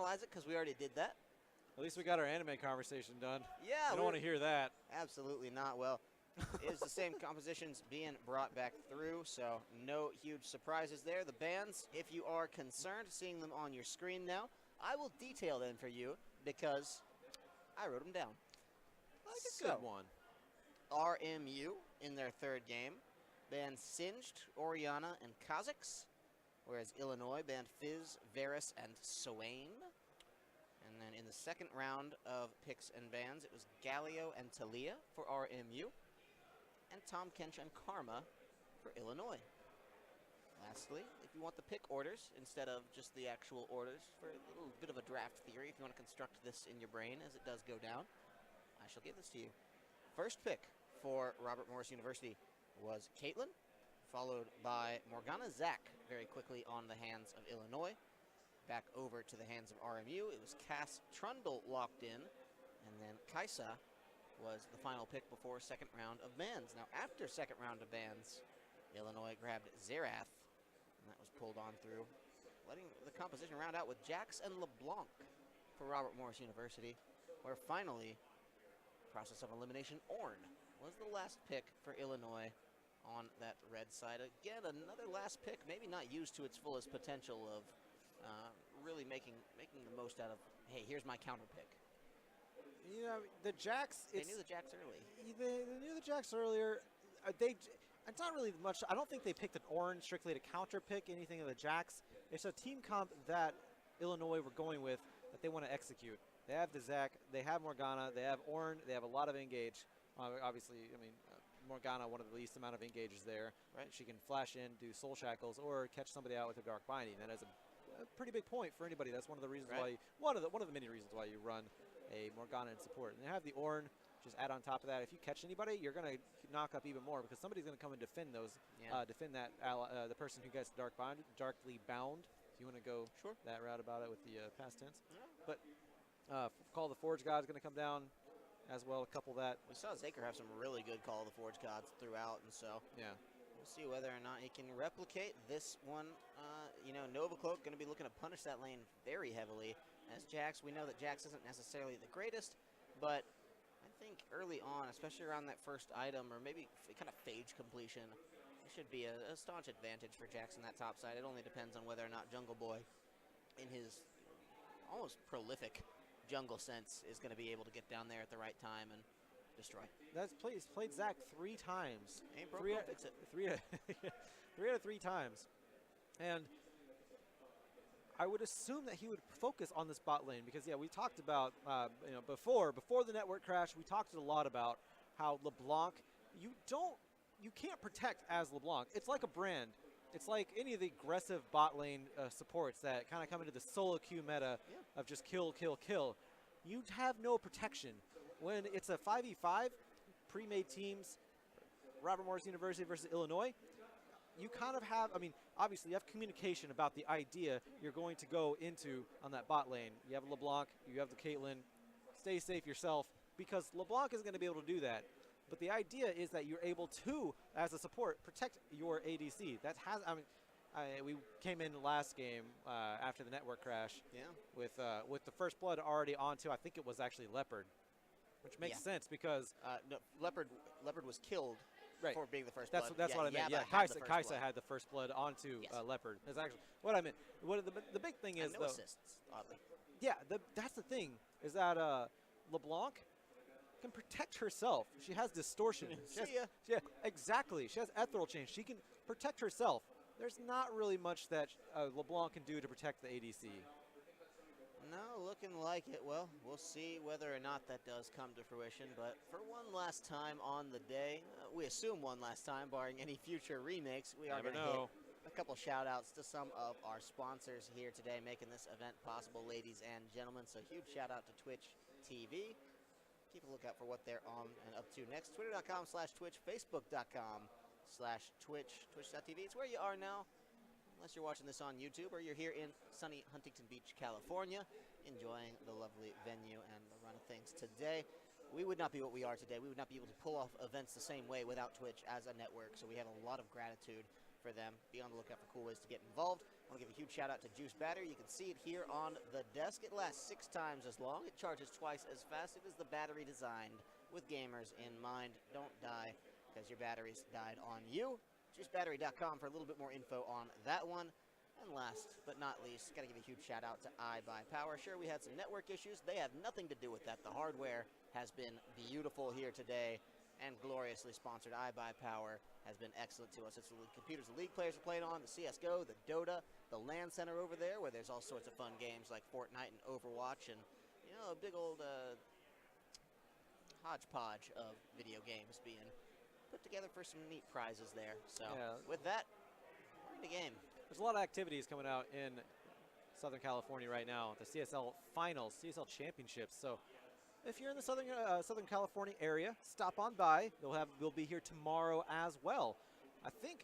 analyze it because we already did that. At least we got our anime conversation done. Yeah. I don't want to hear that. Absolutely not. Well, it's the same compositions being brought back through, so no huge surprises there. The bands, if you are concerned, seeing them on your screen now, I will detail them for you because I wrote them down. Like a good one. RMU in their third game banned Singed, Oriana, and Kha'Zix, whereas Illinois banned Fizz, Varus, and Swain. And then in the second round of picks and bans, it was Galio and Talia for RMU, and Tom Kench and Karma for Illinois. Lastly, if you want the pick orders instead of just the actual orders for a little bit of a draft theory, if you want to construct this in your brain as it does go down, I shall give this to you. First pick for Robert Morris University was Caitlin, followed by Morgana Zach very quickly on the hands of Illinois. Back over to the hands of RMU, it was Cass Trundle locked in, and then Kaisa was the final pick before second round of bans. Now, after second round of bans, Illinois grabbed Xerath, and that was pulled on through, letting the composition round out with Jax and LeBlanc for Robert Morris University, where finally, process of elimination, Ornn was the last pick for Illinois on that red side. Again, another last pick, maybe not used to its fullest potential of really making the most out of, hey, here's my counter pick. You know, the Jax... They knew the Jax early. They knew the Jax earlier. It's not really much. I don't think they picked an Ornn strictly to counter pick anything of the Jax. It's a team comp that Illinois were going with that they want to execute. They have the Zach, they have Morgana, they have Ornn, they have a lot of engage. Obviously, I mean, Morgana, one of the least amount of engages there. Right. She can flash in, do soul shackles, or catch somebody out with a dark binding. That is a pretty big point for anybody. That's one of the reasons why one of the many reasons why you run a Morgana in support. And they have the Ornn, just add on top of that. If you catch anybody, you're going to knock up even more because somebody's going to come and defend those, defend that the person who gets darkly bound. If you want to go that route about it with the past tense. Yeah. But Call of the Forge God is going to come down as well. A couple of that. We saw Zaker have some really good Call of the Forge Gods throughout, and so we'll see whether or not he can replicate this one. Nova Cloak going to be looking to punish that lane very heavily. As Jax, we know that Jax isn't necessarily the greatest, but I think early on, especially around that first item, or maybe kind of phage completion, it should be a staunch advantage for Jax in that top side. It only depends on whether or not Jungle Boy, in his almost prolific jungle sense, is going to be able to get down there at the right time and destroy. He's played Zach 3 times. Ain't broke, don't fix it. 3 out of 3 times. And I would assume that he would focus on this bot lane because, we talked about, before the network crash, we talked a lot about how LeBlanc, you can't protect as LeBlanc. It's like a brand. It's like any of the aggressive bot lane supports that kind of come into the solo queue meta of just kill, kill, kill. You have no protection. When it's a 5v5, pre-made teams, Robert Morris University versus Illinois, you kind of have, obviously you have communication about the idea you're going to go into on that bot lane. You have LeBlanc, you have the Caitlyn. Stay safe yourself because LeBlanc isn't going to be able to do that. But the idea is that you're able to, as a support, protect your ADC. We came in last game after the network crash with the first blood already onto, I think it was actually Leopard, which makes sense because no, Leopard was killed for being the first blood. That's what I meant. Yeah, Kaisa had the first blood onto Leopard. That's actually what I meant. The big thing is, no though, assists, oddly. Yeah, that's the thing, is that LeBlanc can protect herself. She has distortion. Exactly. She has ethereal change. She can protect herself. There's not really much that LeBlanc can do to protect the ADC. No, looking like it. Well, we'll see whether or not that does come to fruition. But for one last time on the day, we assume one last time, barring any future remakes, we are going to hit a couple shout-outs to some of our sponsors here today, making this event possible, ladies and gentlemen. So huge shout-out to Twitch TV. Keep a lookout for what they're on and up to next. Twitter.com/Twitch, Facebook.com/Twitch, Twitch.tv. It's where you are now, unless you're watching this on YouTube or you're here in sunny Huntington Beach, California, enjoying the lovely venue and the run of things today. We would not be what we are today. We would not be able to pull off events the same way without Twitch as a network, so we have a lot of gratitude for them. Be on the lookout for cool ways to get involved. I want to give a huge shout out to Juice Battery. You can see it here on the desk. It lasts 6 times as long. It charges twice as fast. It is the battery designed with gamers in mind. Don't die because your batteries died on you. JuiceBattery.com for a little bit more info on that one. And last but not least, got to give a huge shout out to iBuyPower. Sure, we had some network issues. They have nothing to do with that. The hardware has been beautiful here today and gloriously sponsored. iBuyPower has been excellent to us. It's the computers the league players are playing on, the CSGO, the Dota, the LAN center over there, where there's all sorts of fun games like Fortnite and Overwatch, and a big old hodgepodge of video games being put together for some neat prizes there. So with that, we're in the game. There's a lot of activities coming out in Southern California right now. The CSL Finals, CSL Championships. So if you're in the Southern California area, stop on by. We'll be here tomorrow as well.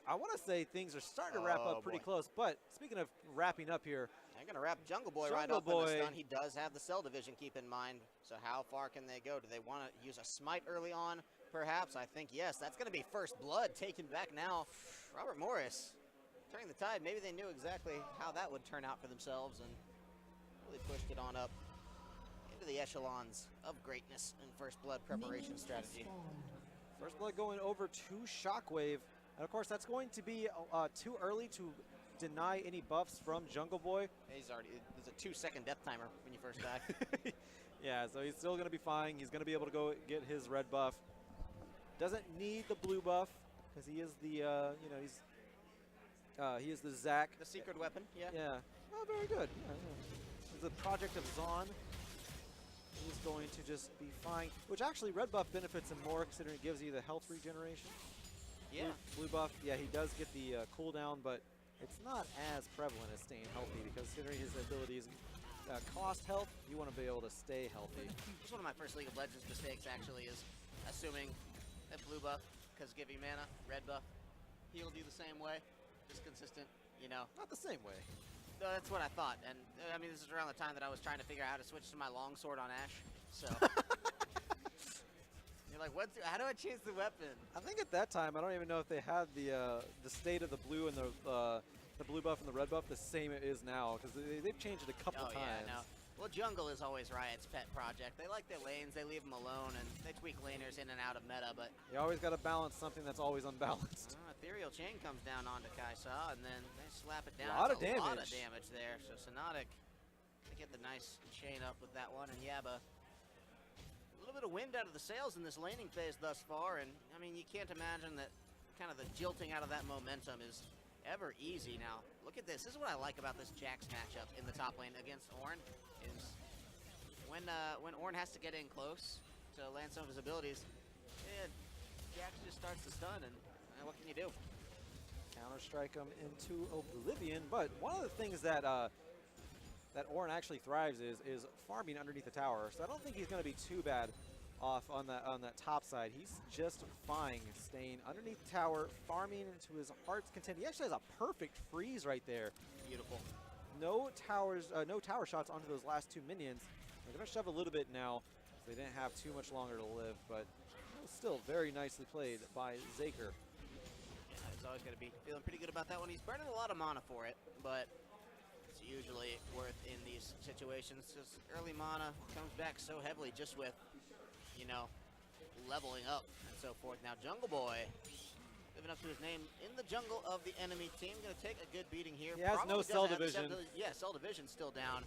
I want to say things are starting to wrap up pretty close. But speaking of wrapping up here, they're going to wrap Jungle Boy right up in the stun. He does have the Cell Division, keep in mind. So how far can they go? Do they want to use a smite early on? Perhaps. I think yes. That's going to be first blood taken back now. Robert Morris turning the tide. Maybe they knew exactly how that would turn out for themselves and really pushed it on up into the echelons of greatness in first blood preparation strategy. First blood going over to Shockwave. And of course, that's going to be too early to deny any buffs from Jungle Boy. There's a 2-second death timer when you first die. Yeah, so he's still going to be fine. He's going to be able to go get his red buff. Doesn't need the blue buff because he is the, he is the Zac. The secret weapon, yeah. Yeah. Oh, very good. Yeah. He's the project of Zon. He's going to just be fine. Which actually, red buff benefits him more considering it gives you the health regeneration. Yeah. Blue buff, yeah, he does get the cooldown, but it's not as prevalent as staying healthy because considering his abilities cost health, you want to be able to stay healthy. It's one of my first League of Legends mistakes, actually, is assuming that blue buff, because give you mana, red buff, healed you the same way. Just consistent, Not the same way. No, that's what I thought. And, I mean, this is around the time that I was trying to figure out how to switch to my longsword on Ashe. So, you're like, how do I change the weapon? I think at that time, I don't even know if they had the state of the blue and the blue buff and the red buff the same it is now, because they've changed it a couple times. Yeah, no. Well, jungle is always Riot's pet project. They like their lanes, they leave them alone, and they tweak laners in and out of meta, but... You always got to balance something that's always unbalanced. Ethereal Chain comes down onto Kaisa, and then they slap it down. A lot of damage there. So Sonotic, they get the nice chain up with that one, and Yaba. A little bit of wind out of the sails in this laning phase thus far, and, I mean, you can't imagine that kind of the jilting out of that momentum is ever easy. Now, look at this. This is what I like about this Jax matchup in the top lane against Ornn. Is when Ornn has to get in close to land some of his abilities, Jax just starts to stun, and what can you do? Counter-strike him into oblivion, but one of the things that that Ornn actually thrives is farming underneath the tower, so I don't think he's going to be too bad off on that top side. He's just fine staying underneath the tower, farming to his heart's content. He actually has a perfect freeze right there. Beautiful. No tower shots onto those last 2 minions. They're going to shove a little bit now, so they didn't have too much longer to live, but it was still very nicely played by Zaker. Yeah, he's always going to be feeling pretty good about that one. He's burning a lot of mana for it, but it's usually worth in these situations because early mana comes back so heavily just with, leveling up and so forth. Now, Jungle Boy, living up to his name in the jungle of the enemy team. Going to take a good beating here. He has no Cell Division. Yeah, Cell Division still down.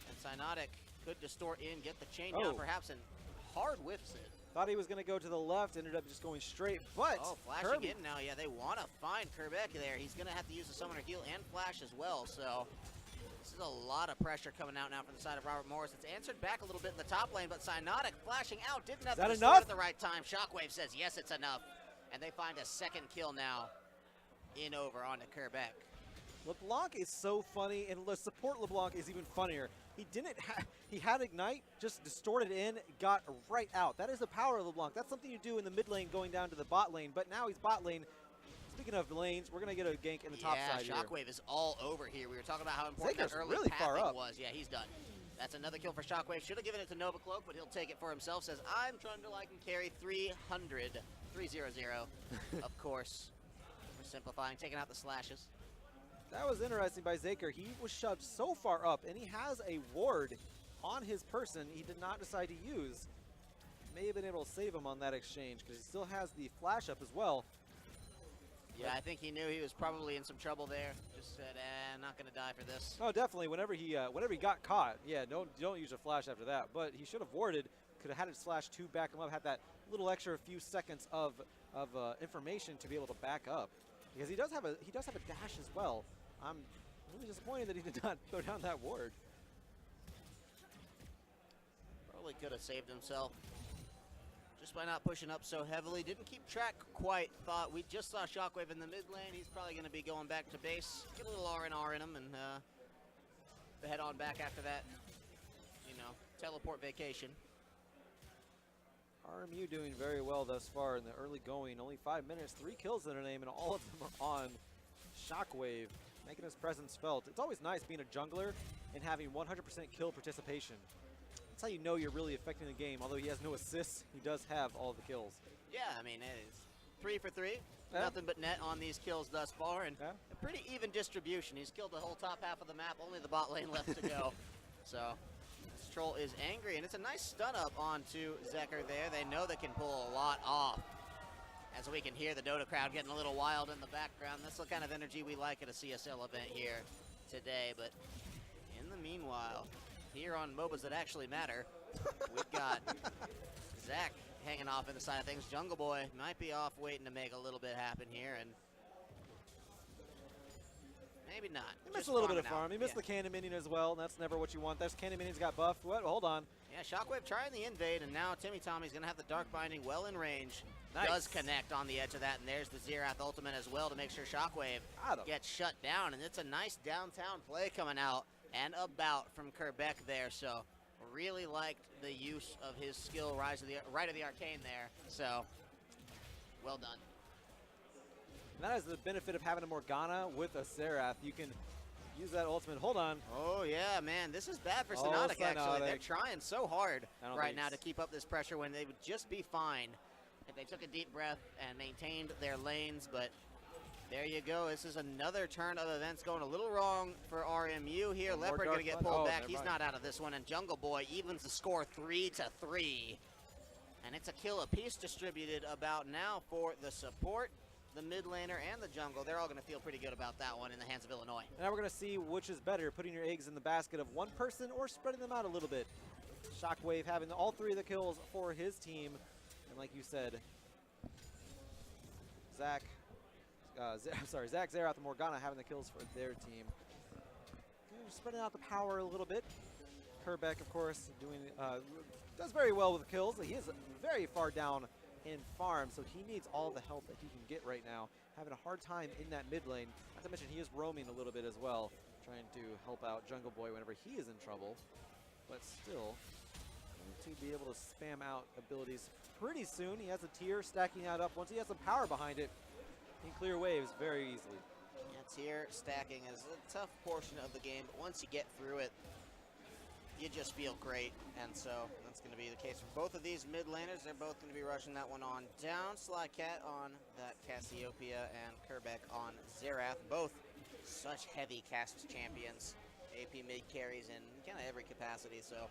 And Cynotic could distort in, get the chain down perhaps, and hard whiffs it. Thought he was going to go to the left, ended up just going straight, but flashing in now. Yeah, they want to find Kerbeck there. He's going to have to use the Summoner Heal and Flash as well, so this is a lot of pressure coming out now from the side of Robert Morris. It's answered back a little bit in the top lane, but Cynotic flashing out. Didn't have to distort at the right time. Shockwave says, yes, it's enough. And they find a second kill now in over onto Kerbeck. LeBlanc is so funny, and the support LeBlanc is even funnier. He had Ignite, just distorted in, got right out. That is the power of LeBlanc. That's something you do in the mid lane going down to the bot lane, but now he's bot lane. Speaking of lanes, we're going to get a gank in the top side here. Shockwave is all over here. We were talking about how important that early really far up was. Yeah, he's done. That's another kill for Shockwave. Should have given it to Nova Cloak, but he'll take it for himself. Says, I'm trying to carry 300. 300, of course. Simplifying, taking out the slashes. That was interesting by Zaker. He was shoved so far up, and he has a ward on his person he did not decide to use. May have been able to save him on that exchange because he still has the flash up as well. Yeah, I think he knew he was probably in some trouble there. Just said, I'm not going to die for this. Oh, definitely. Whenever he got caught, yeah, don't use a flash after that. But he should have warded. Could have had his flash to back him up. Had that little extra few seconds of information to be able to back up, because he does have a dash as well. I'm really disappointed that he did not throw down that ward. Probably could have saved himself just by not pushing up so heavily. Didn't keep track quite. Thought we just saw Shockwave in the mid lane. He's probably going to be going back to base. Get a little R&R in him and head on back after that. You know, teleport vacation. RMU doing very well thus far in the early going. Only 5 minutes, 3 kills in their name, and all of them are on Shockwave, making his presence felt. It's always nice being a jungler and having 100% kill participation. That's how you know you're really affecting the game. Although he has no assists, he does have all the kills. Yeah, I mean, it is 3 for 3. Yeah. Nothing but net on these kills thus far, and Yeah. a pretty even distribution. He's killed the whole top half of the map, only the bot lane left to go. So this troll is angry, and it's a nice stun up onto Zeker there. They know they can pull a lot off. As we can hear the Dota crowd getting a little wild in the background. That's the kind of energy we like at a CSL event here today. But in the meanwhile, here on MOBAs that actually matter, we've got Zach hanging off in the side of things. Jungle Boy might be off waiting to make a little bit happen here, and maybe not. He missed Just a little bit of farming out. farm. He missed Yeah. the cannon minion as well, and that's never what you want. That's cannon minion's got buffed. What? Hold on. Yeah, Shockwave trying the invade, and now Timmy Tommy's going to have the Dark Binding well in range. Nice. Does connect on the edge of that, and there's the Xerath ultimate as well to make sure Shockwave Got him. gets shut down, and it's a nice downtown play coming out and about from Kerbeck there, so really liked the use of his skill right of the arcane there, so well done. And that has the benefit of having a Morgana with a Xerath. You can use that ultimate. Hold on. Oh yeah, man, this is bad for Oh, Synotic actually. They're Synotic. trying so hard I don't right think now s- to keep up this pressure when they would just be fine if they took a deep breath and maintained their lanes, but there you go. This is another turn of events going a little wrong for RMU here. More Leopard Dark going to get Bun- pulled oh, back. never He's mind. not out of this one, and Jungle Boy evens the score 3-3. And it's a kill apiece distributed about now for the support, the mid laner, and the jungle. They're all going to feel pretty good about that one in the hands of Illinois. Now we're going to see which is better, putting your eggs in the basket of one person or spreading them out a little bit. Shockwave having all 3 of the kills for his team. And like you said, Zach, Xerath, and Morgana having the kills for their team. Okay, spreading out the power a little bit. Kerbeck, of course, does very well with the kills. He is very far down in farm, so he needs all the help that he can get right now. Having a hard time in that mid lane. Not to mention he is roaming a little bit as well, trying to help out Jungle Boy whenever he is in trouble. But still, going to be able to spam out abilities pretty soon. He has a tier stacking that up. Once he has some power behind it, he can clear waves very easily. Yeah, tier stacking is a tough portion of the game, but once you get through it, you just feel great, and so that's going to be the case for both of these mid laners. They're both going to be rushing that one on down. Sly Cat on that Cassiopeia, and Kerbeck on Xerath. Both such heavy cast champions. AP mid carries in kind of every capacity, so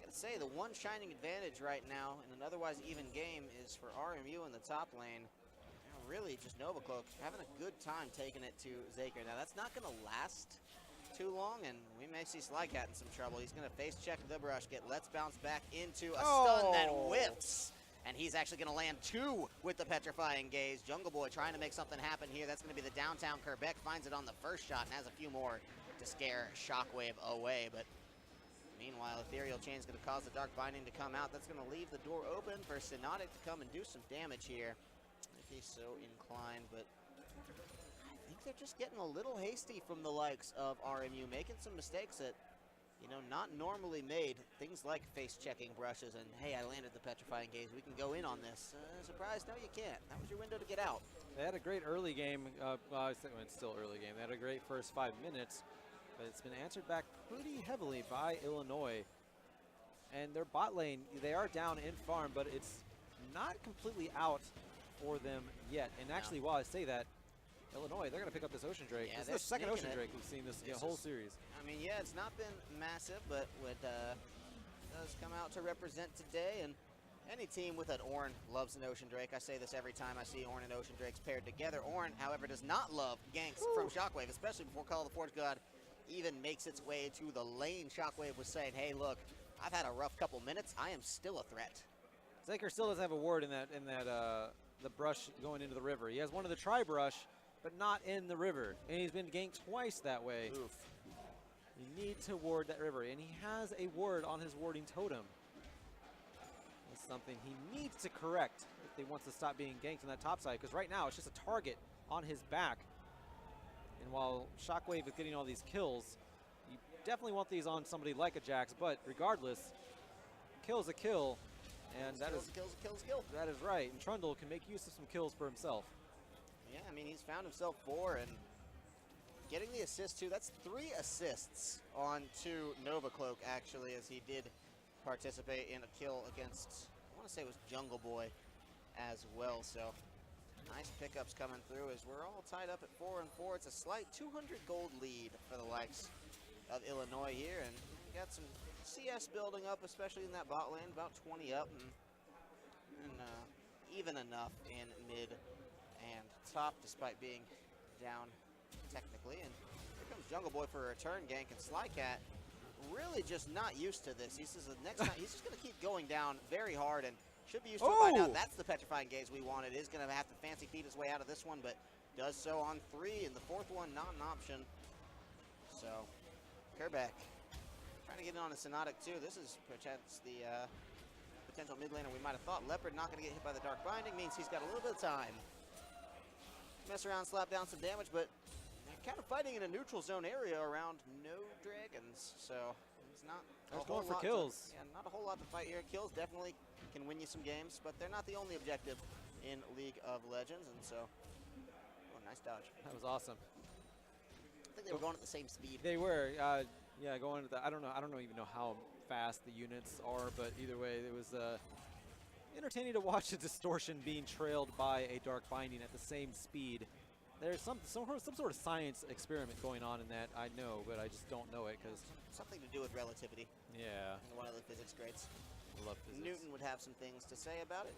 gotta say the one shining advantage right now in an otherwise even game is for RMU in the top lane. Really just Novacloak having a good time taking it to Zaker. Now that's not going to last too long, and we may see Slycat in some trouble. He's going to face check the brush, get Let's Bounce back into a stun that whiffs, and he's actually going to land 2 with the Petrifying Gaze. Jungle Boy trying to make something happen here. That's going to be the downtown. Kerbeck finds it on the first shot and has a few more to scare Shockwave away, but meanwhile, Ethereal Chain's going to cause the Dark Binding to come out. That's going to leave the door open for Synotic to come and do some damage here, if he's so inclined, but I think they're just getting a little hasty from the likes of RMU, making some mistakes that, you know, not normally made. Things like face-checking brushes and, hey, I landed the Petrifying Gaze, we can go in on this. Surprise, no you can't. That was your window to get out. They had a great early game. Well, it's still early game. They had a great first 5 minutes, but it's been answered back pretty heavily by Illinois. And their bot lane, they are down in farm, but it's not completely out for them yet. And actually, while I say that, Illinois, they're going to pick up this Ocean Drake. Yeah, this is the second Ocean Drake we've seen this whole series. I mean, yeah, it's not been massive, but does come out to represent today. And any team with an Ornn loves an Ocean Drake. I say this every time I see Ornn and Ocean Drakes paired together. Ornn, however, does not love ganks from Shockwave, especially before Call of the Forge God even makes its way to the lane. Shockwave was saying, hey, look, I've had a rough couple minutes. I am still a threat. Zaker still doesn't have a ward in that the brush going into the river. He has one of the tri-brush, but not in the river. And he's been ganked twice that way. Oof. You need to ward that river, and he has a ward on his warding totem. That's something he needs to correct if he wants to stop being ganked on that top side, because right now it's just a target on his back. And while Shockwave is getting all these kills, you definitely want these on somebody like a Jax, but regardless, kill is a kill, and that is a kill. That is right, and Trundle can make use of some kills for himself. Yeah, I mean, he's found himself 4, and getting the assist too. That's 3 assists on to Nova Cloak, actually, as he did participate in a kill against, I want to say it was Jungle Boy as well. So nice pickups coming through as we're all tied up at 4 and 4. It's a slight 200 gold lead for the likes of Illinois here, and got some CS building up, especially in that bot lane, about 20 up, and even enough in mid and top, despite being down technically. And here comes Jungle Boy for a return gank, and Slycat really just not used to this. He says the next time he's just going to keep going down very hard, and should be used to it by now. That's the petrifying gaze we wanted. Is going to have to fancy feed his way out of this one, but does so on 3, and the 4th one not an option. So Kerbeck trying to get in on a Sonotic too. This is perchance the potential mid laner we might have thought. Leopard not going to get hit by the Dark Binding, means he's got a little bit of time. Mess around, slap down some damage, but they're kind of fighting in a neutral zone area around no dragons, so it's not a whole lot for kills. Not a whole lot to fight here. Kills definitely can win you some games, but they're not the only objective in League of Legends, and so, oh, nice dodge. That was awesome. I think they were going at the same speed. They were, yeah, going to the, I don't even know how fast the units are, but either way, it was entertaining to watch a distortion being trailed by a Dark Binding at the same speed. There's some sort of science experiment going on in that, I know, but I just don't know it because something to do with relativity. Yeah. In one of the physics grades. I love physics. Newton would have some things to say about it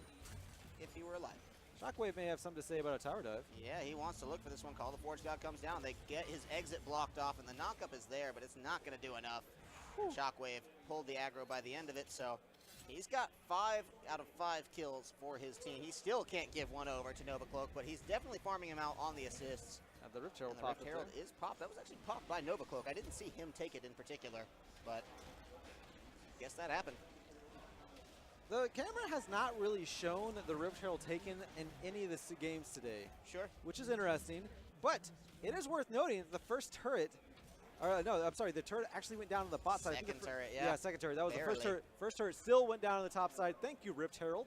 if he were alive. Shockwave may have something to say about a tower dive. Yeah, he wants to look for this one. Call the Forge God comes down. They get his exit blocked off, and the knockup is there, but it's not going to do enough. Shockwave pulled the aggro by the end of it, so he's got 5 out of 5 kills for his team. He still can't give one over to Nova Cloak, but he's definitely farming him out on the assists. The Rift Herald popped. The Rift Herald is popped. That was actually popped by Nova Cloak. I didn't see him take it in particular, but I guess that happened. The camera has not really shown the Rift Herald taken in any of the games today. Sure. Which is interesting, but it is worth noting that the first turret, or no, I'm sorry, the turret actually went down on the bot side. Second turret, yeah. Yeah, second turret. That was Barely. the first turret. First turret still went down on the top side. Thank you, Rift Herald.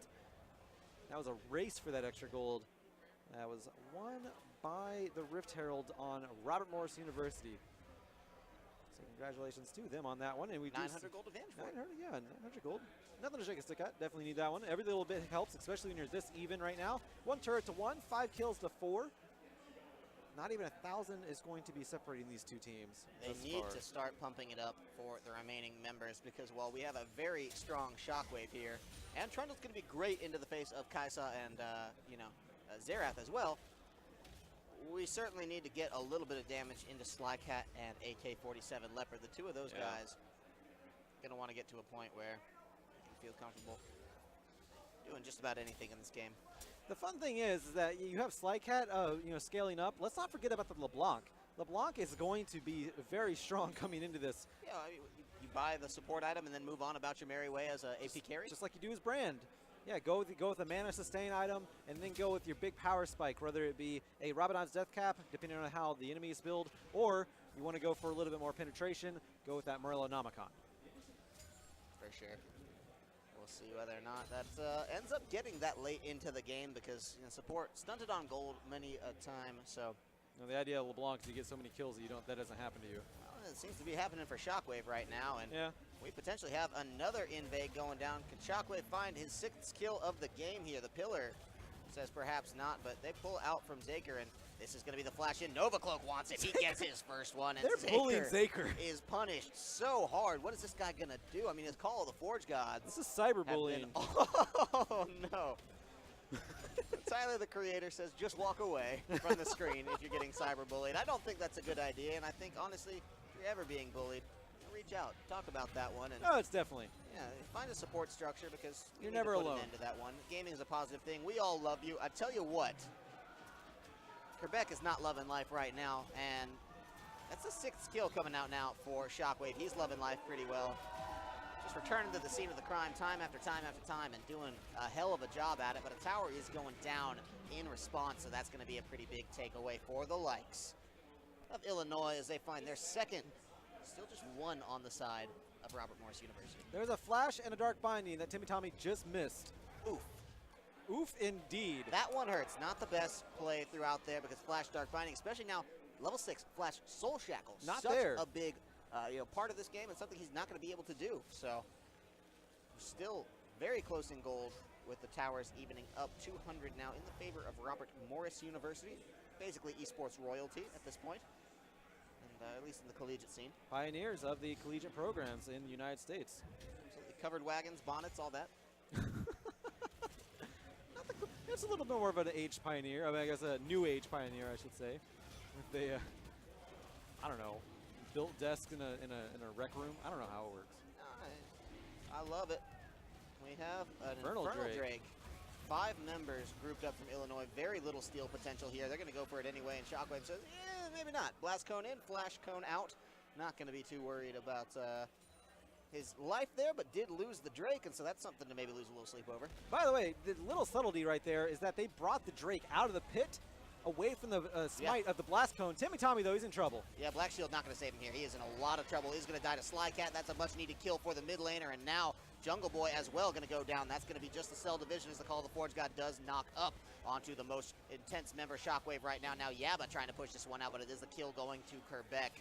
That was a race for that extra gold. That was won by the Rift Herald on Robert Morris University. So congratulations to them on that one. And we 900 gold advantage. 900, yeah, 900 gold. Nothing to shake a stick at. Definitely need that one. Every little bit helps, especially when you're this even right now. 1 turret to 1, 5 kills to 4. Not even 1,000 is going to be separating these two teams. They need to start pumping it up for the remaining members, because while we have a very strong Shockwave here, and Trundle's going to be great into the face of Kaisa and Xerath as well, we certainly need to get a little bit of damage into Slycat and AK-47 Leopard. The two of those guys going to want to get to a point where you feel comfortable doing just about anything in this game. The fun thing is that you have Slycat, scaling up. Let's not forget about the LeBlanc. LeBlanc is going to be very strong coming into this. Yeah, I mean, you buy the support item and then move on about your merry way as a AP carry. Just like you do as Brand. Yeah, go with a mana sustain item, and then go with your big power spike, whether it be a Rabadon's Death Cap, depending on how the enemy is build, or you want to go for a little bit more penetration, go with that Morellonomicon. For sure. We'll see whether or not that ends up getting that late into the game, because support stunted on gold many a time. So the idea of LeBlanc is you get so many kills that doesn't happen to you. Well, it seems to be happening for Shockwave right now, and we potentially have another invade going down. Can Shockwave find his 6th kill of the game here? The pillar says perhaps not, but they pull out from Zaker, and this is going to be the flash in. Nova Cloak wants it. He gets his first one, and They're bullying Zaker. Is punished so hard. What is this guy going to do? I mean, his Call of the Forge Gods. This is cyberbullying. Oh, no. Tyler, the creator, says just walk away from the screen if you're getting cyberbullied. I don't think that's a good idea, and I think, honestly, if you're ever being bullied, reach out, talk about that one. And no, it's definitely. Yeah, find a support structure because you're never alone. An end to that one. Gaming is a positive thing. We all love you. I tell you what, Quebec is not loving life right now, and that's the 6th kill coming out now for Shockwave. He's loving life pretty well. Just returning to the scene of the crime time after time after time and doing a hell of a job at it, but a tower is going down in response, so that's going to be a pretty big takeaway for the likes of Illinois as they find their second, still just one on the side of Robert Morris University. There's a flash and a dark binding that Timmy Tommy just missed. Oof. Oof indeed. That one hurts. Not the best play throughout there because flash dark binding, especially now, level 6, flash soul shackle. Not such there. a big part of this game and something he's not going to be able to do. So still very close in gold with the towers evening up 200 now in the favor of Robert Morris University. Basically esports royalty at this point. At least in the collegiate scene. Pioneers of the collegiate programs in the United States. Absolutely. Covered wagons, bonnets, all that. It's a little bit more of an age pioneer. I mean, I guess a new age pioneer, I should say. They, I don't know, built desks in a rec room. I don't know how it works. I love it. We have an Infernal Drake. 5 members grouped up from Illinois. Very little steal potential here. They're going to go for it anyway, and Shockwave says, maybe not. Blast cone in, flash cone out. Not going to be too worried about his life there, but did lose the Drake, and so that's something to maybe lose a little sleep over. By the way, the little subtlety right there is that they brought the Drake out of the pit, away from the smite of the blast cone. Timmy Tommy, though, he's in trouble. Yeah, Black Shield not going to save him here. He is in a lot of trouble. He's going to die to Slycat. That's a much-needed kill for the mid laner, and now Jungle Boy as well going to go down. That's going to be just the cell division as the Call of the Forge God does knock up onto the most intense member, Shockwave, right now. Now Yaba trying to push this one out, but it is the kill going to Quebec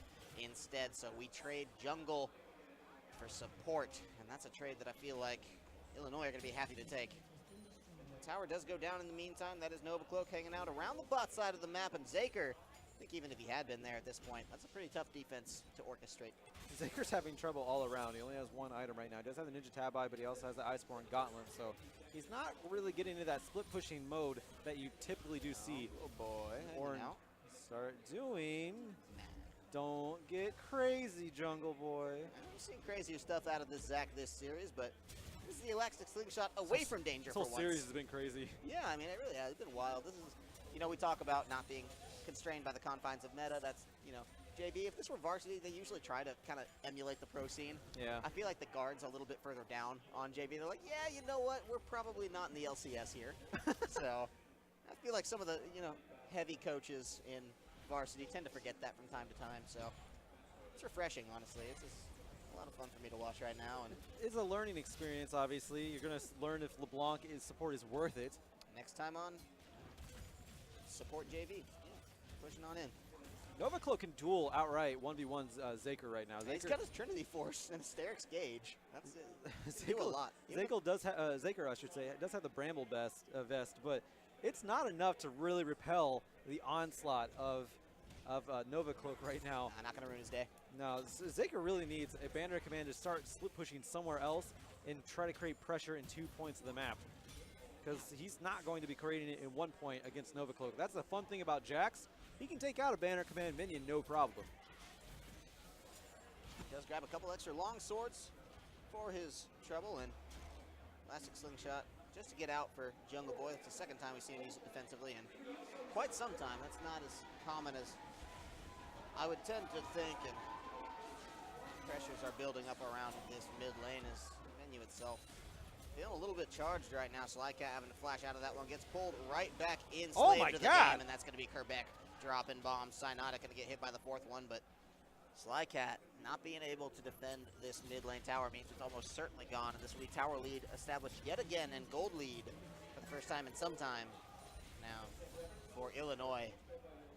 instead. So we trade Jungle for support, and that's a trade that I feel like Illinois are going to be happy to take. Tower does go down in the meantime. That is Nova Cloak hanging out around the bot side of the map, and Zaker, I think even if he had been there at this point, that's a pretty tough defense to orchestrate. Zaker's having trouble all around. He only has one item right now. He does have the Ninja Tab Eye, but he also has the Iceborne Gauntlet, so he's not really getting into that split-pushing mode that you typically do see. Oh boy, or start doing. Don't get crazy, Jungle Boy. We've seen crazier stuff out of this Zac this series, but this is the Elastic Slingshot away from danger for once. This whole series has been crazy. Yeah, I mean, it really has. It's been wild. This is, we talk about not being constrained by the confines of meta. That's, JB, if this were varsity, they usually try to kind of emulate the pro scene. Yeah. I feel like the guard's a little bit further down on JB. They're like, yeah, you know what? We're probably not in the LCS here. So I feel like some of the, heavy coaches in varsity tend to forget that from time to time. So it's refreshing, honestly. It's just a lot of fun for me to watch right now. And it's a learning experience, obviously. You're going to learn if LeBlanc support is worth it. Next time on, support JV. Yeah, pushing on in. Nova Cloak can duel outright 1v1's Zaker right now. He's got his Trinity Force and Asterix Gauge. That's it. Do a lot. Zaker does Zaker, I should say, does have the Bramble vest, but it's not enough to really repel the onslaught of Nova Cloak right now. Not going to ruin his day. No, Zaker really needs a Banner Command to start split pushing somewhere else and try to create pressure in 2 points of the map. Because he's not going to be creating it in 1 point against Nova Cloak. That's the fun thing about Jax. He can take out a Banner Command minion, no problem. He does grab a couple extra long swords for his trouble, and Elastic Slingshot just to get out for Jungle Boy. It's the second time we've seen him use it defensively in quite some time. That's not as common as I would tend to think, and pressures are building up around this mid lane as the menu itself feeling a little bit charged right now. Slycat having to flash out of that one, gets pulled right back in slave to the game, and that's going to be Quebec dropping bombs. Cyanotic going to get hit by the 4th one, but Slycat not being able to defend this mid lane tower means it's almost certainly gone, and this will be tower lead established yet again, and gold lead for the first time in some time now for Illinois.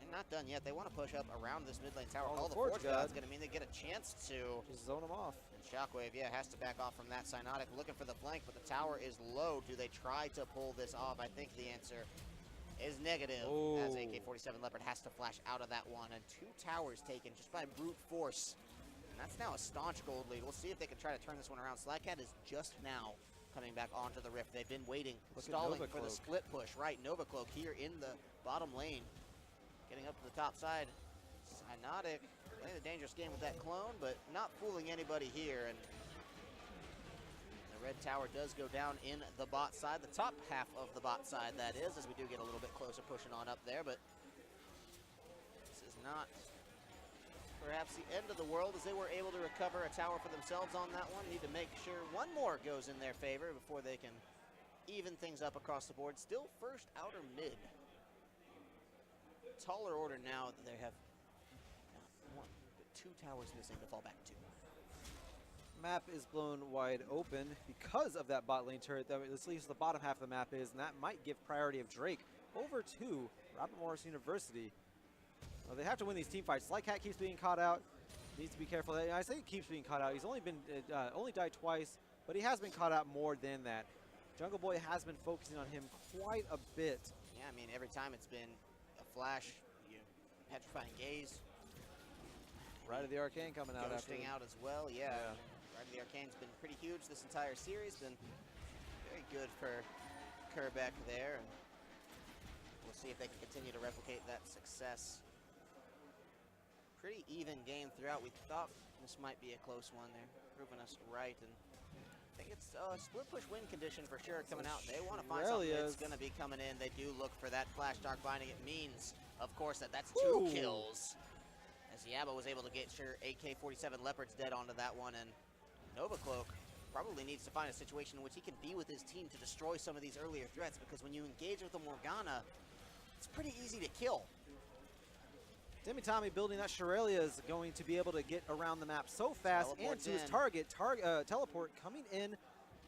And not done yet. They want to push up around this mid lane tower. All the Forge God's going to mean they get a chance to just zone them off. And Shockwave, yeah, has to back off from that. Cyanotic looking for the flank, but the tower is low. Do they try to pull this off? I think the answer is negative, Oh. as AK-47 Leopard has to flash out of that one, and 2 towers taken just by brute force. And that's now a staunch gold lead. We'll see if they can try to turn this one around. Slycat is just now coming back onto the rift. They've been waiting, stalling for the split push. Right, Nova Cloak here in the bottom lane, getting up to the top side. Cyanotic playing a dangerous game with that clone, but not fooling anybody here. And the red tower does go down in the bot side, the top half of the bot side, that is, as we do get a little bit closer pushing on up there. But this is not perhaps the end of the world, as they were able to recover a tower for themselves on that one. Need to make sure one more goes in their favor before they can even things up across the board. Still first outer mid. Taller order now that they have not 1, but 2 towers missing to fall back to. Map is blown wide open because of that bot lane turret. That at least the bottom half of the map is, and that might give priority of Drake over to Robert Morris University. Well, they have to win these team fights. Slycat keeps being caught out. Needs to be careful. I say he keeps being caught out. He's only been only died twice, but he has been caught out more than that. Jungle Boy has been focusing on him quite a bit. Yeah, I mean, every time it's been a flash, petrifying gaze. Right of the Arcane coming out. Ghosting out as well, yeah. Right of the Arcane's been pretty huge this entire series. Been very good for Kerbeck there. And we'll see if they can continue to replicate that success. Pretty even game throughout. We thought this might be a close one. They're proving us right. And I think it's a split push win condition for sure coming out. They want to find something that's going to be coming in. They do look for that flash dark binding. It means, of course, that's 2 kills. As Yaba was able to get sure AK-47 Leopard's dead onto that one, and Nova Cloak probably needs to find a situation in which he can be with his team to destroy some of these earlier threats, because when you engage with a Morgana, it's pretty easy to kill. Timmy Tommy building that Shirellia is going to be able to get around the map so fast and to his target. Teleport coming in.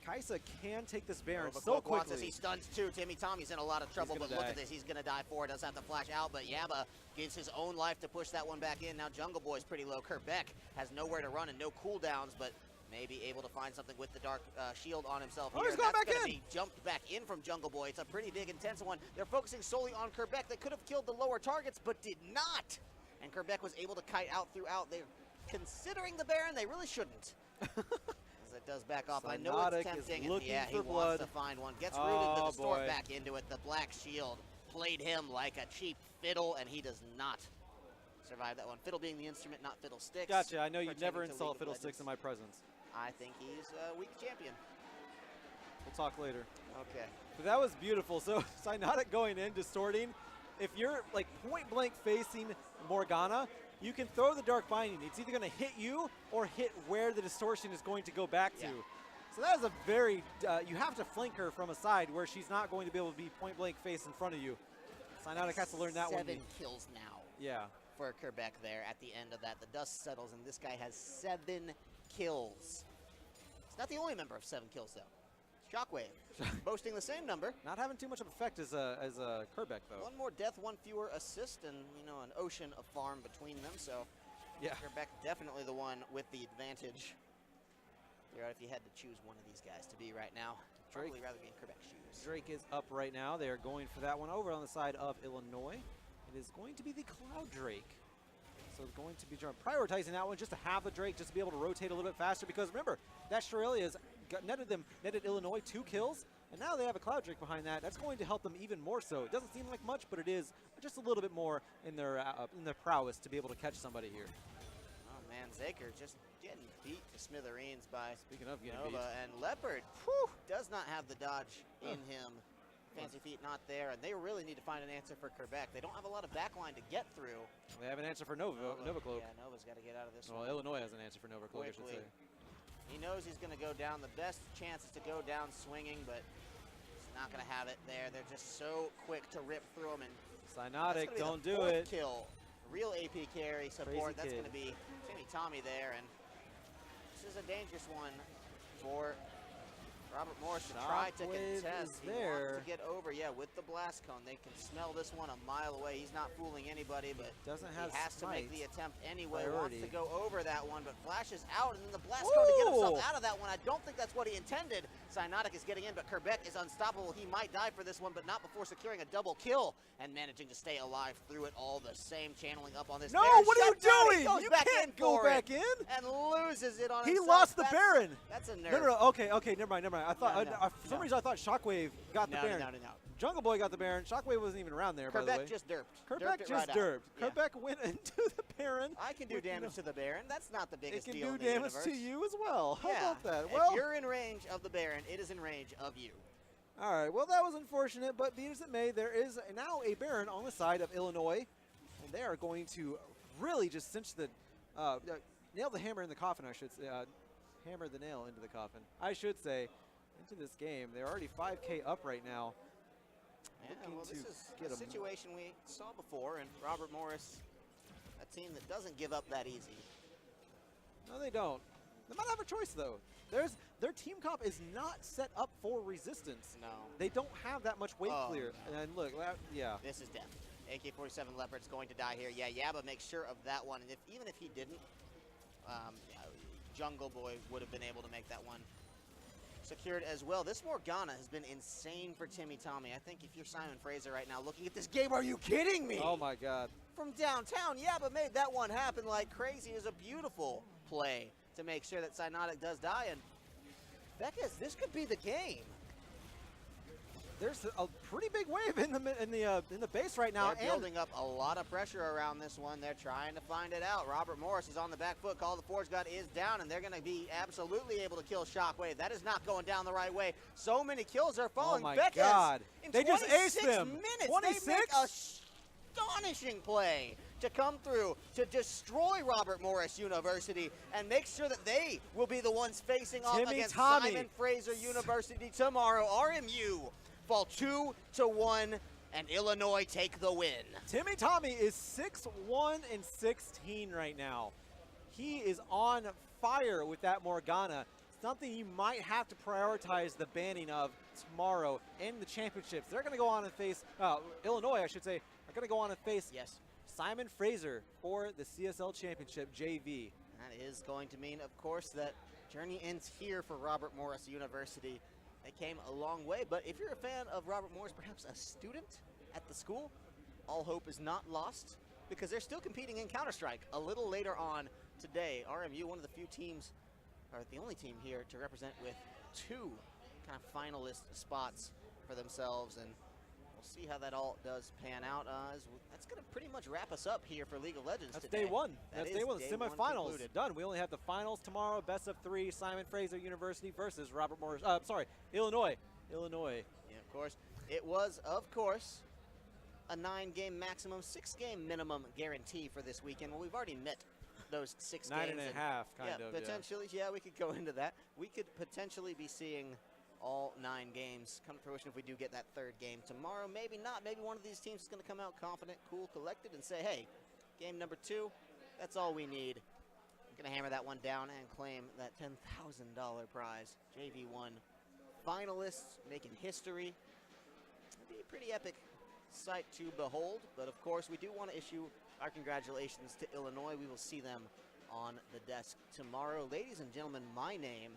Kaisa can take this Baron so quickly. He stuns too. Timmy Tommy's in a lot of trouble, but look at this. He's going to die for it. Does have to flash out, but Yaba gives his own life to push that one back in. Now Jungle Boy's pretty low. Kerbeck has nowhere to run and no cooldowns, but may be able to find something with the dark shield on himself here. He's going back in! Be jumped back in from Jungle Boy. It's a pretty big, intense one. They're focusing solely on Kerbeck. They could have killed the lower targets, but did not. And Kerbeck was able to kite out throughout. They're considering the Baron. They really shouldn't. As it does back off. I know it's tempting. And yeah, he wants to find one. Gets rooted to distort back into it. The black shield played him like a cheap fiddle, and he does not survive that one. Fiddle being the instrument, not Fiddlesticks. Gotcha. I know you'd never insult Fiddlesticks in my presence. I think he's a weak champion. We'll talk later. Okay. But that was beautiful. So Cyanotic going in, distorting. If you're like point blank facing Morgana, you can throw the Dark Binding. It's either going to hit you or hit where the distortion is going to go back to. So that is a very, you have to flank her from a side where she's not going to be able to be point blank face in front of you. Cyanotic has to learn that one. 7 kills now. Yeah. For Kerbeck there at the end of that. The dust settles, and this guy has 7 kills. It's not the only member of 7 kills, though. Shockwave, boasting the same number. Not having too much of effect as a Kerbeck, though. 1 more death, 1 fewer assist, and, you know, an ocean of farm between them, so yeah. Kerbeck definitely the one with the advantage. If you had to choose one of these guys to be right now, probably rather be in Kerbeck's shoes. Drake is up right now. They are going for that one over on the side of Illinois. It is going to be the Cloud Drake. So it's going to be prioritizing that one just to have the Drake, just to be able to rotate a little bit faster, because remember, that Shirellia has netted Illinois 2 kills, and now they have a Cloud Drake behind that. That's going to help them even more so. It doesn't seem like much, but it is just a little bit more in their prowess to be able to catch somebody here. Oh man, Zaker just getting beat to smithereens by Speaking of getting Nova, beat. and Leopard does not have the dodge in him. Fancy feet not there, and they really need to find an answer for Kerbeck. They don't have a lot of backline to get through. They have an answer for Nova Cloak. Yeah, Nova's got to get out of this one. one. Illinois has an answer for Nova Cloak, I should say. He knows he's going to go down. The best chance is to go down swinging, but he's not going to have it there. They're just so quick to rip through him. And Cyanotic, don't do it. Kill. Real AP carry support. That's going to be Timmy Tommy there, and this is a dangerous one for Robert Morris to try to Shockwave contest. is He wants there. to get over, yeah, with the blast cone. They can smell this one a mile away. He's not fooling anybody, but Doesn't he have has to make smite. the attempt anyway. Priority. Wants to go over that one, but flashes out, and then the blast cone to get himself out of that one. I don't think that's what he intended. Cyanotic is getting in, but Kerbeck is unstoppable. He might die for this one, but not before securing a double kill and managing to stay alive through it all the same, channeling up on this. No, Baron. what are you Shutdown. He doing? goes You back can't in go for back it in. and loses it on He himself. lost the That's- Baron. That's a nerve. No, okay, never mind. I thought, No, for some reason I thought Shockwave got the Baron. No. Jungle Boy got the Baron. Shockwave wasn't even around there, by the way. Kerbeck just derped. Kerbeck it just right derped. out. Yeah. Kerbeck went into the Baron. I can do damage to the Baron. That's not the It biggest can deal do in the damage universe. to you as well. How Yeah. about that? If Well, you're in range of the Baron, it is in range of you. all right. Well, that was unfortunate, but be as it may, there is now a Baron on the side of Illinois, and they are going to really just cinch the, nail the hammer in the coffin, I should say. Hammer the nail into the coffin, I should say, into this game. They're already 5K up right now. Yeah, Looking well, to this is get a 'em. situation we saw before, and Robert Morris, a team that doesn't give up that easy. No, they don't. They might have a choice, though. Their team comp is not set up for resistance. No. They don't have that much weight Oh, clear. no. And look, yeah. This is death. AK-47 Leopard's going to die here. Yeah, Yaba makes sure of that one, and even if he didn't, Jungle Boy would have been able to make that one secured as well. This Morgana has been insane for Timmy Tommy. I think if you're Simon Fraser right now looking at this game, are you kidding me? Oh, my God. From downtown, Yaba made that one happen like crazy. It was a beautiful play to make sure that Cyanotic does die, and Becca's, this could be the game. There's a pretty big wave in the base right now. They're building up a lot of pressure around this one. They're trying to find it out. Robert Morris is on the back foot. Call the Forge God is down, and they're going to be absolutely able to kill Shockwave. That is not going down the right way. So many kills are falling. Oh my Becca's God. in They just 26 aced them. minutes. 26? They make a astonishing play to come through to destroy Robert Morris University and make sure that they will be the ones facing off Timmy against Tommy. Simon Fraser University tomorrow. RMU fall 2-1, and Illinois take the win. Timmy Tommy is 6-1-16 right now. He is on fire with that Morgana. Something you might have to prioritize the banning of tomorrow in the championships. They're going to go on and face, Illinois, I should say, are going to go on and face Simon Fraser for the CSL Championship JV. That is going to mean, of course, that journey ends here for Robert Morris University. They came a long way, but if you're a fan of Robert Morris, perhaps a student at the school, all hope is not lost because they're still competing in Counter-Strike a little later on today. RMU, one of the few teams, or the only team here to represent with 2 kind of finalist spots for themselves, and we'll see how that all does pan out. That's going to pretty much wrap us up here for League of Legends That's today. day one. That That's is day one. The day one semifinals concluded. done. We only have the finals tomorrow. Best of 3. Simon Fraser University versus Robert Morris. Illinois. Illinois. Yeah, of course. It was, of course, a 9-game maximum, 6-game minimum guarantee for this weekend. Well, we've already met those 6 9 games. and a half, kind of. Potentially, yeah, we could go into that. We could potentially be seeing all 9 games come to fruition if we do get that 3rd game tomorrow. Maybe not. Maybe one of these teams is going to come out confident, cool, collected, and say, hey, game number 2, that's all we need. I'm going to hammer that one down and claim that $10,000 prize. JV1 finalists making history. It'd be a pretty epic sight to behold, but of course we do want to issue our congratulations to Illinois. We will see them on the desk tomorrow. Ladies and gentlemen, my name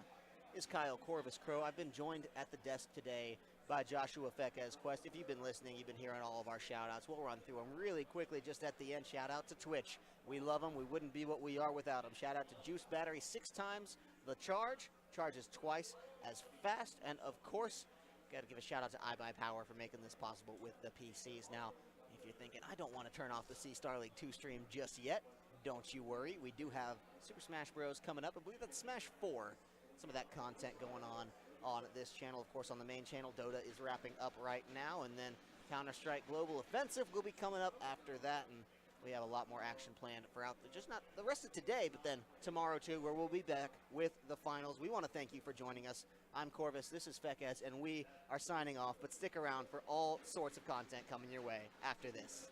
is Kyle Corvus Crow. I've been joined at the desk today by Joshua Fekez Quest. If you've been listening, you've been hearing all of our shout-outs. We'll run through them really quickly just at the end. Shout-out to Twitch. We love them. We wouldn't be what we are without them. Shout-out to Juice Battery 6 times the charge. Charges twice as fast. And, of course, got to give a shout-out to iBuyPower for making this possible with the PCs. Now, if you're thinking, I don't want to turn off the C-Star League 2 stream just yet, don't you worry. We do have Super Smash Bros. Coming up. I believe that's Smash 4. Some of that content going on this channel. Of course, on the main channel, Dota is wrapping up right now, and then Counter-Strike Global Offensive will be coming up after that, and we have a lot more action planned for just not the rest of today, but then tomorrow too, where we'll be back with the finals. We want to thank you for joining us. I'm Corvus, this is Fekez, and we are signing off, but stick around for all sorts of content coming your way after this.